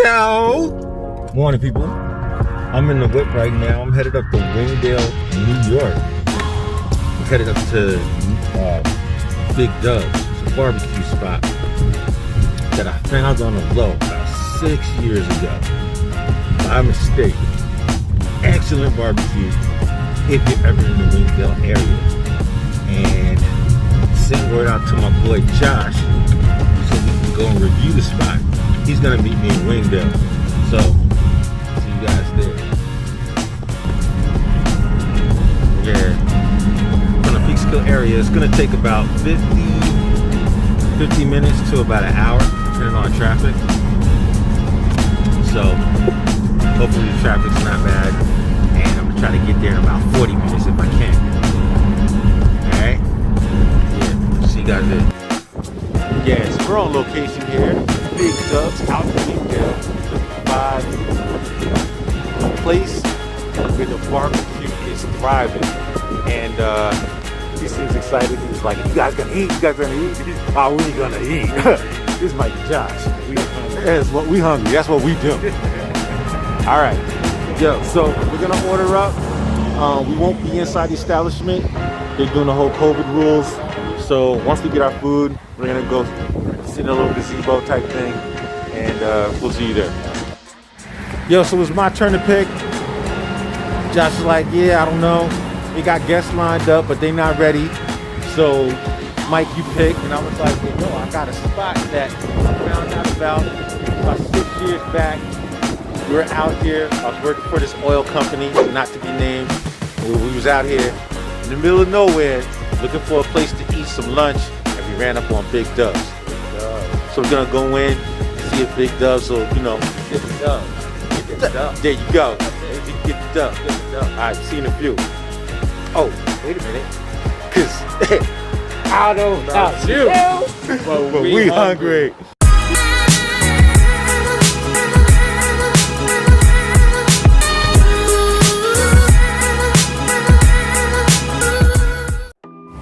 go. Morning, people. I'm in the whip right now. I'm headed up to Wingdale, New York. I'm headed up to Bigg Dubbs. It's a barbecue spot that I found on the low about 6 years ago. By mistake. Excellent barbecue if you're ever in the Wingdale area. And send word out to my boy Josh so we can go and review the spot. He's gonna meet me in Wingdale. So, see you guys there. Yeah. From the Peekskill area, it's gonna take about 50 minutes to about an hour, depending on traffic. So, hopefully the traffic's not bad. And I'm gonna try to get there in about 40 minutes if I can. Alright? Yeah, see you guys there. Yeah, so we're on location here. Bigg Dubbs out in Wingdale. Place where the barbecue is thriving. And he seems excited. He's like, you guys gonna eat? You guys gonna eat? Oh, we gonna eat. This is Mike and Josh. That's what we hungry. That's what we do. Alright. Yo, so we're gonna order up. We won't be inside the establishment. They're doing the whole COVID rules. So once we get our food, we're gonna go sit in a little gazebo type thing, and we'll see you there. Yo, so it's my turn to pick. Josh is like, yeah, I don't know. They got guests lined up, but they're not ready. So Mike, you pick, and I was like, hey, yo, I got a spot that I found out about 6 years back. We were out here. I was working for this oil company, not to be named. We was out here in the middle of nowhere, looking for a place to eat some lunch, and we ran up on Bigg Dubbs. So we're gonna go in, see if Bigg Dubbs will, you know, get the dub. Get the dub. There you go. Get the dub. Alright, see you in a few. Oh, wait a minute. Cause I don't know about you, but we hungry.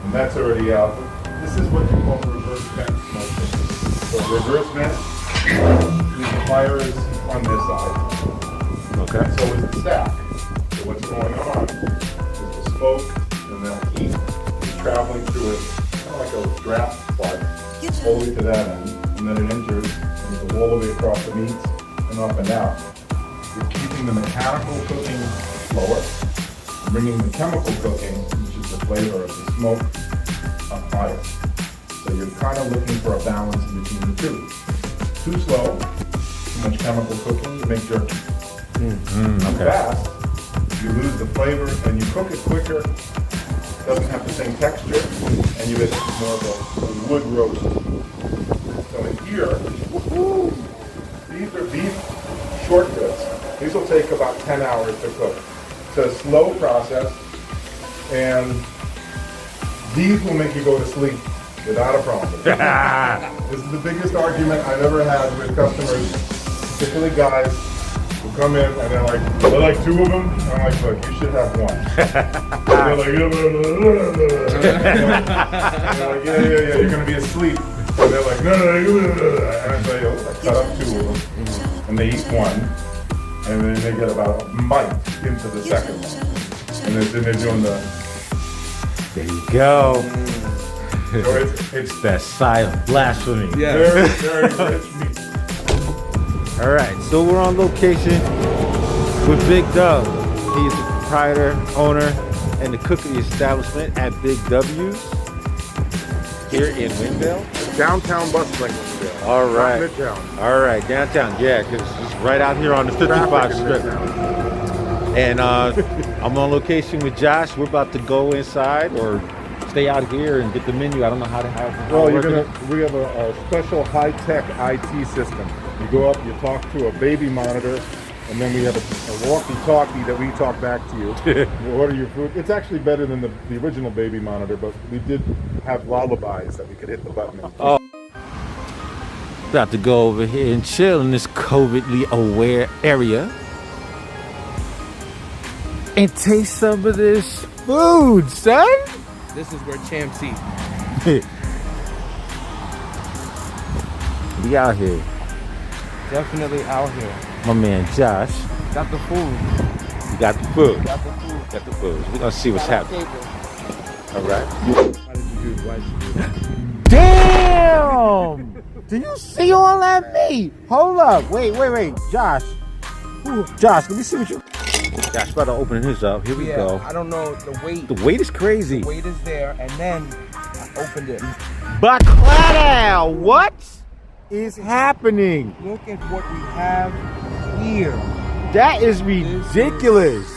And that's already out. This is what you call reverse vent smoking. So reverse vent, the fire is on this side. Okay. So is the stack. So what's going on is the smoke and that heat is traveling through it, kind of like a draft plug, all the way to that end, and then it enters and goes all the way across the meats and up and out. You're keeping the mechanical cooking slower, bringing the chemical cooking, which is the flavor of the smoke, up higher. So you're kind of looking for a balance in between the two. Too slow, too much chemical cooking, you make jerky. Too fast, you lose the flavor, and you cook it quicker, doesn't have the same texture, and you get more of a wood roast. So in here, these are beef short ribs. These will take about 10 hours to cook. It's a slow process, and these will make you go to sleep without a problem. This is the biggest argument I've ever had with customers, particularly guys who come in and they're like, I like 2 of them. I'm like, look, you should have 1. And they're like, yeah, you're going to be asleep. And they're like, no. And I say, I cut up 2 of them, and they eat 1. And then they get about a bite into the second one. And then they're doing the... There you go. So it's that silent blasphemy. Yeah. Very rich meat. All right, so we're on location with Bigg Dubbs. He is the proprietor, owner, and the cook of the establishment at Bigg Dubbs here in Wingdale. Downtown bustling Wingdale. All right. Midtown. All right, downtown. Yeah, because it's right out here on the 55 strip. And I'm on location with Josh. We're about to go inside or stay out here and get the menu. I don't know how to have. Well, we have a special high-tech IT system. You go up, you talk to a baby monitor, and then we have a walkie-talkie that we talk back to you. You order your food. It's actually better than the original baby monitor, but we did have lullabies that we could hit the button. Oh. About to go over here and chill in this COVIDly aware area and taste some of this food, son. This is where champs eat. We out here. Definitely out here. My man Josh. Got the food. You got the food. Got the food. Got the food. We're gonna see what's happening. All right. Why did you do? Why did you do that? Damn! Do you see all that meat? Hold up. Wait. Josh. Ooh, Josh, let me see what you... Josh about to open his up. Here we go. I don't know the weight. The weight is crazy. The weight is there, and then I opened it. But Claddell, what is happening? Look at what we have here. That is ridiculous.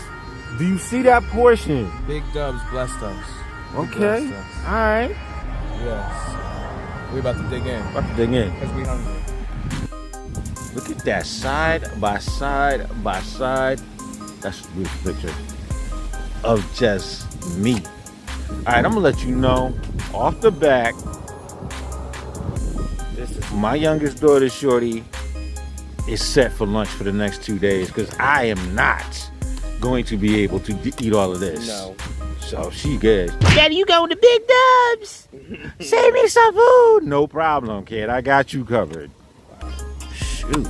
Do you see that portion? Bigg Dubbs blessed us. Okay. Blessed us. All right. Yes. We're about to dig in. About to dig in. Because we hungry. Look at that, side by side by side. That's a beautiful picture of just meat. All right, I'm gonna let you know off the back. This is my youngest daughter, Shorty, is set for lunch for the next 2 days because I am not going to be able to eat all of this. No. So she good. Daddy, you going to Bigg Dubbs? Save me some food. No problem, kid. I got you covered. Shoot.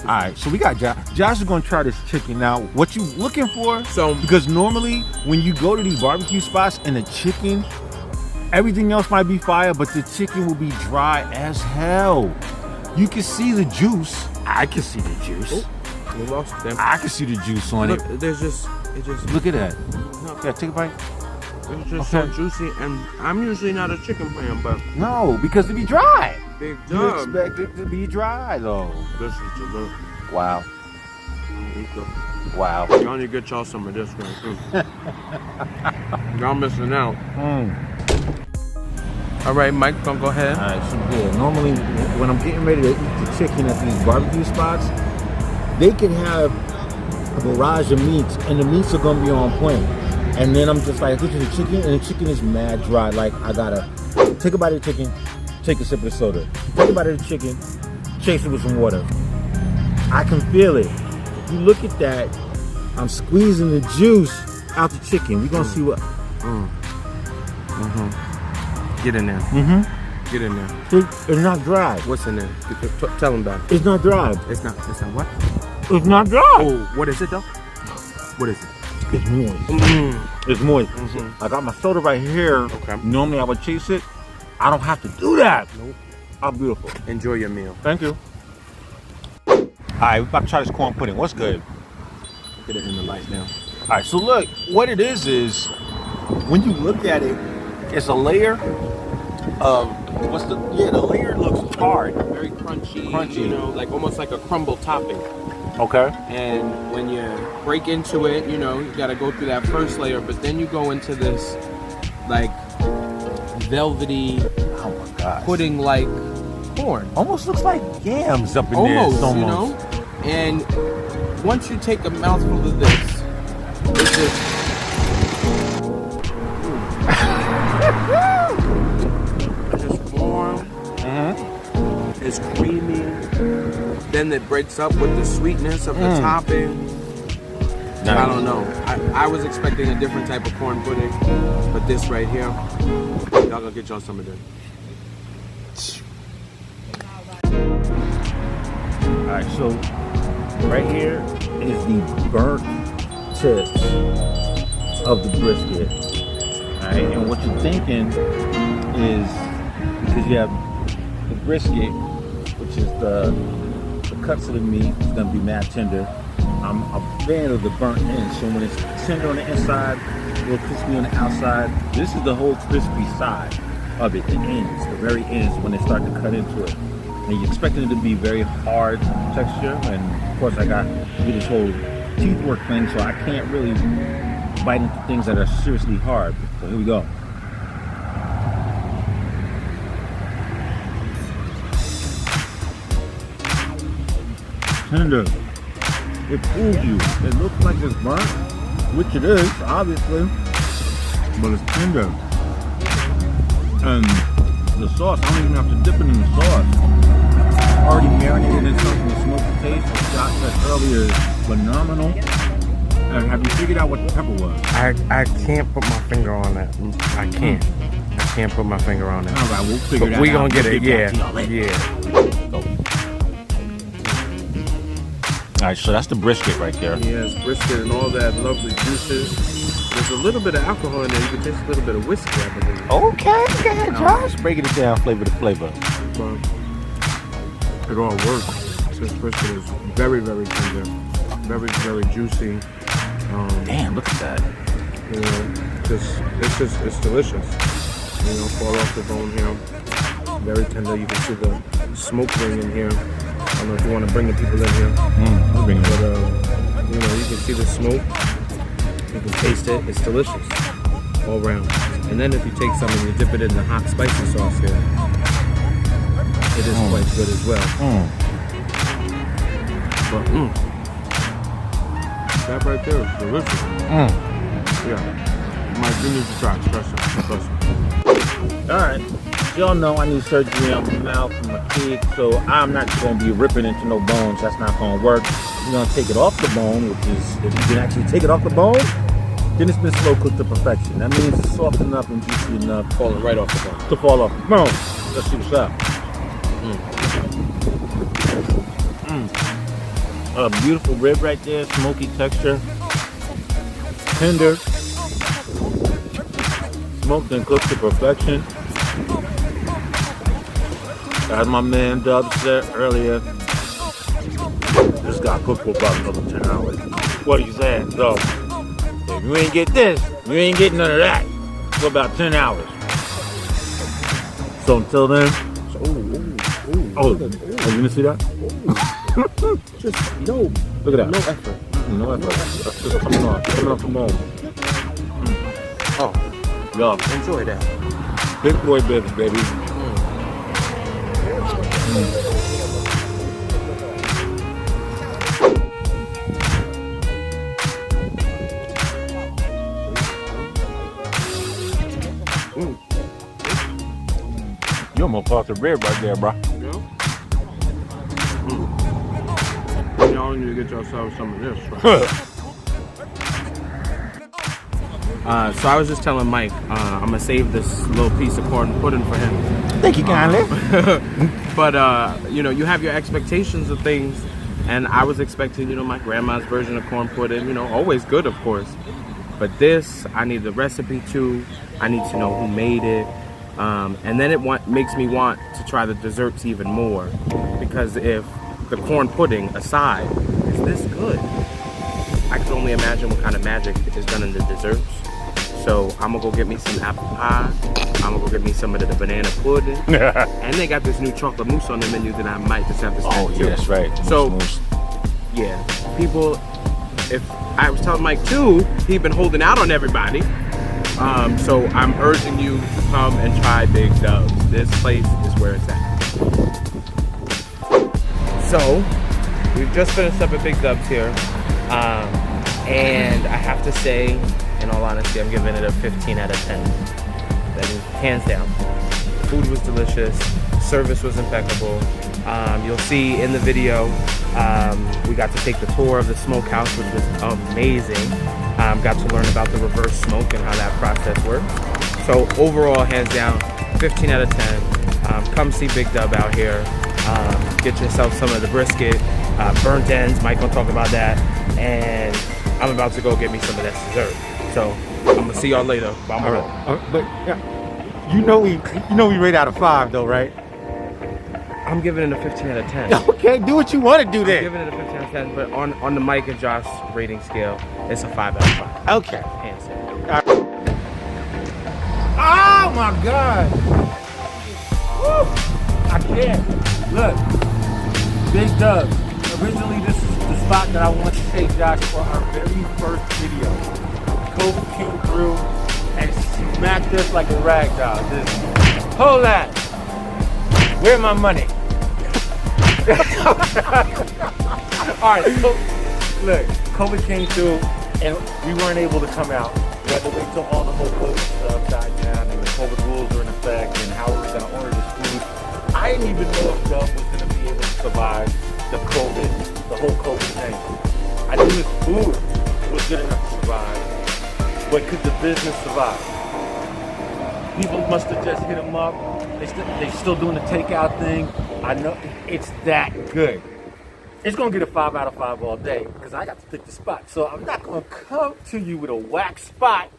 All right, so we got Josh. Josh is gonna try this chicken now. What you looking for? Because normally when you go to these barbecue spots and the chicken, everything else might be fire, but the chicken will be dry as hell. You can see the juice. I can see the juice. Oh, we lost them. I can see the juice on Look, it. it just. Look at that. Yeah, take a bite. It's just so juicy, and I'm usually not a chicken fan, but No, because it be dry. Bigg You Dubbs. expect it to be dry though. This is delicious. Wow. Wow. Y'all need to get y'all some of this one too. Y'all missing out. All right, Mike, gonna go ahead. All right, so good. Normally, when I'm getting ready to eat the chicken at these barbecue spots, they can have a barrage of meats, and the meats are gonna be on point. And then I'm just like, look at the chicken, and the chicken is mad dry. Like, I gotta take a bite of the chicken, take a sip of the soda. Take a bite of the chicken, chase it with some water. I can feel it. If you look at that, I'm squeezing the juice out the chicken. We're gonna see what. Get in there. Get in there. It's not dry. What's in there? Tell them about it. It's not dry. It's not what? It's not dry. Oh, what is it though? What is it? It's moist. It's moist. I got my soda right here. Okay. Normally I would chase it. I don't have to do that. Nope. How beautiful. Enjoy your meal. Thank you. All right, we're about to try this corn pudding. What's good? Get it in the light now. All right, so look, what it is when you look at it, it's a layer of the layer looks hard. Very crunchy. You know, like almost like a crumble topping. Okay. And when you break into it, you know, you got to go through that first layer, but then you go into this like velvety, oh my gosh, pudding like corn. Almost looks like yams up in Almost, there. you know. And once you take a mouthful of this, it's just it's warm. It's creamy. Then it breaks up with the sweetness of the topping. Nice. I don't know. I was expecting a different type of corn pudding, but this right here, y'all gonna get y'all some of this. All right, so right here is the burnt tips of the brisket. All right, and what you're thinking is because you have the brisket, which is the cuts of the meat, it's gonna be mad tender. I'm a fan of the burnt end, so when it's tender on the inside, a little crispy on the outside, this is the whole crispy side of it, the ends, the very ends when they start to cut into it. And you're expecting it to be very hard texture, and of course I got to do this whole teeth work thing, so I can't really bite into things that are seriously hard. So here we go. Tender. It fools you. It looks like it's burnt, which it is, obviously, but it's tender. And the sauce, I don't even have to dip it in the sauce. Already marinated in something with smoky taste. What Josh said earlier is phenomenal. And have you figured out what the pepper was? I can't put my finger on that. I can't put my finger on that. All right, we'll figure that out. We gonna get it. We'll get back to y'all later. Yeah. Go. right, so that's the brisket right there. Yes, brisket and all that lovely juices. There's a little bit of alcohol in there. You can taste a little bit of whiskey, I believe. Okay, go ahead, Josh. Breaking it down flavor to flavor. But it all works. This brisket is very, very tender. Very, very juicy. Damn, look at that. You know, it's delicious. You know, fall off the bone here. Very tender. You can see the smoke ring in here. I don't know if you want to bring the people in here. Bring it. But, you know, you can see the smoke. You can taste it. It's delicious all around. And then if you take some and you dip it in the hot spicy sauce here, it is quite good as well. But, that right there is delicious. Yeah. Mike, you need to try it. Trust me. Alright. Y'all know I need surgery on my mouth for my kids, so I'm not going to be ripping into no bones. That's not going to work. I'm going to take it off the bone, which is, if you can actually take it off the bone, then it's been slow cooked to perfection. That means it's soft enough and juicy enough Falling right off the bone. to fall off the bone. Let's see what's up. A beautiful rib right there, smoky texture, tender, smoked and cooked to perfection. As my man Dubbs said earlier, this got cooked for about another 10 hours. What he saying? So, if you ain't get this, you ain't getting none of that for about 10 hours. So until then, you didn't see that? Just no. Look at that. No effort. No effort. That's just coming off the bone. Oh, Love. enjoy that. Big boy business, baby. You almost caught the rib right there, bro. Y'all need to get yourselves some of this. Right? So I was just telling Mike, I'm gonna save this little piece of corn pudding for him. Thank you kindly. But you know, you have your expectations of things, and I was expecting, you know, my grandma's version of corn pudding. You know, always good, of course. But this, I need the recipe too. I need to know who made it. And then it makes me want to try the desserts even more, because if the corn pudding aside is this good, I can only imagine what kind of magic is done in the desserts. So I'm gonna go get me some apple pie. I'm gonna go get me some of the banana pudding. And they got this new chocolate mousse on the menu that I might just have to snack too. Yeah, that's right. So, yeah, people, if I was telling Mike too, he's been holding out on everybody. So I'm urging you to come and try Bigg Dubbs. This place is where it's at. So we've just finished up at Bigg Dubbs here, and I have to say, in all honesty, I'm giving it a 15 out of 10. That is hands down. Food was delicious, service was impeccable. You'll see in the video, we got to take the tour of the smokehouse, which was amazing. Got to learn about the reverse smoke and how that process works. So overall, hands down, 15 out of 10. Come see Bigg Dubb out here. Get yourself some of the brisket, burnt ends. Mike will talk about that. And I'm about to go get me some of that dessert. So I'm gonna see y'all later. Bye. All right. But yeah, you know we rate out of 5 though, right? I'm giving it a 15 out of 10. Okay, do what you want to do I'm then. giving it a 15 out of 10, but on the Mike and Josh rating scale, it's a 5 out of 5. Okay. Hands down. Oh my God! Woo! I can't. Look, Bigg Dubbs. Originally, this is the spot that I want to take Josh for our very first video. COVID came through and smacked us like a rag doll. Just hold that. Where's my money? All right, so look, COVID came through and we weren't able to come out. We had to wait till all the whole COVID stuff died down and the COVID rules were in effect and how we were going to order this food. I didn't even know if Dubb was going to be able to survive the whole COVID thing. I knew his food was good enough to survive, but could the business survive? People must have just hit him up. They still doing the takeout thing. I know it's that good. it's gonna get a 5 out of 5 all day because I got to pick the spot. So I'm not gonna come to you with a whack spot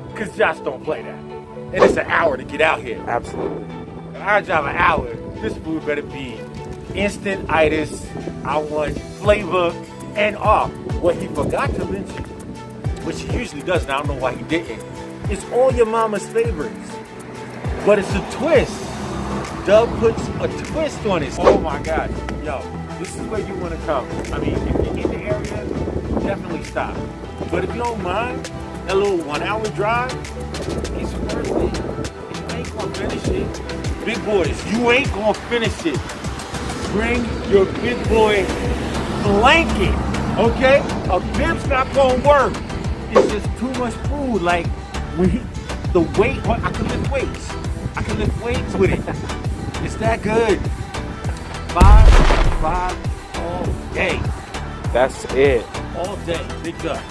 because Josh don't play that. And it's an hour to get out here. Absolutely. If I drive an hour, this food better be instant-itis. I want flavor and what he forgot to mention, which he usually does, and I don't know why he didn't. It's all your mama's favorites, but it's a twist. Dub puts a twist on it. Oh my God, yo, this is where you want to come. I mean, if you're in the area, definitely stop. But if you don't mind, that little 1 hour drive, it's worth it. You ain't gonna finish it. Big boys, you ain't gonna finish it. Bring your big boy blanket, okay? A bib's not gonna work. It's just too much food. Like, the weight, I can lift weights. I can lift weights with it. It's that good. 5 out of 5 all day. That's it. All day. Bigg Dubbs.